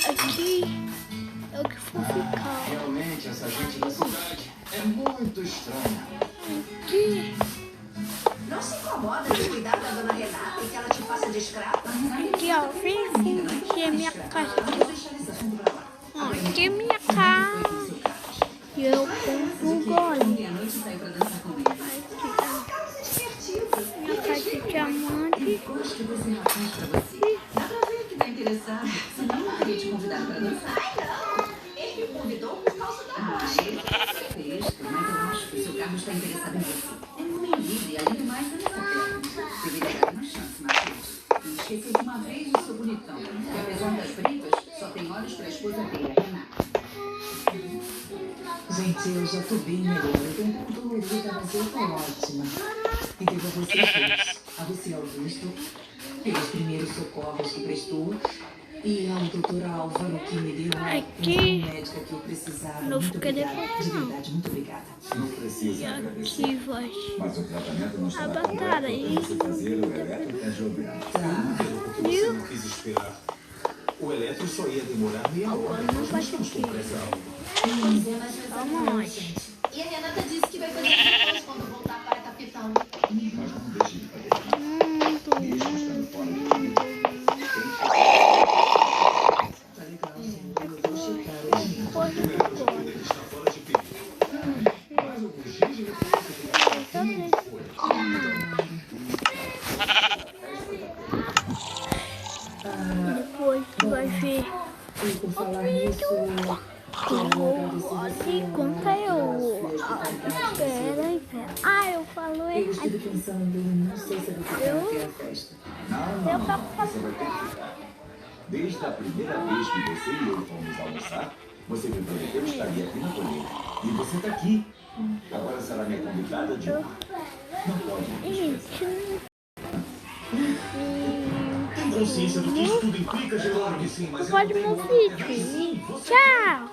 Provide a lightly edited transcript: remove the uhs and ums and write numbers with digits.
Aqui é o que for ficar. Realmente, essa gente da cidade é muito estranha. Aqui. Não se incomoda de cuidar da dona Renata e que ela te faça de escrava? Aqui, ó. Vem aqui é minha casa. Ó, aqui é minha casa. E eu compro o gole. Minha casa de diamante. Interessado, senão eu não teria te convidado para dançar. Ai, não! Ele me convidou por causa da mãe. Mas eu acho que o seu Carlos está interessado em você. É um homem livre, além do mais, dança perto. Deveria dar uma chance, Matheus. Não esqueça de uma vez o seu bonitão, que apesar das brigas, só tem olhos para a esposa dele, a Renata. Gente, eu já tô bem melhor. Eu tô um pouco dolorida, mas eu tô ótima. E devo a vocês dois, a você, Augusto, pelos primeiros socorros que prestou, e ao doutor Álvaro, que me deu a atenção médica que eu precisava. Não Muito fica obrigada. depois, De não. verdade, muito obrigada. Não precisa agradecer. Aqui vai. Mas o tratamento não está A completo batalha até aí. você fazer o eletrocardiograma. Porque você não quis esperar. O eletro só ia demorar meia hora. Agora não vai ter Estamos com que. pressa. Pois é, mas vai ser Calma, bom, mãe. gente. E a Renata disse que vai fazer depois quando voltar para a capital. Mas não deixe de fazer. Mesmo estando fora do time, Tá legal, sim. Eu vou checar hoje. Pode agora. Ele está fora de perigo. mais alguns dias de Depois tu vai ver. E por falar nisso, Assim, conta eu. Pera aí, pera. Ah, eu falo eu estive errado. pensando, não sei se eu vou ficar até a festa. Não, Eu não, falo você vai ter que ficar. Desde a primeira vez que você e eu fomos almoçar, você me prometeu que estaria aqui na colheita. E você está aqui. Agora será minha convidada de honra. Não pode me desprezar. Gente. Tem consciência do que isso tudo implica, Geraldo? Sim, mas eu não Pode tenho meu outra alternativa. vídeo. Tchau.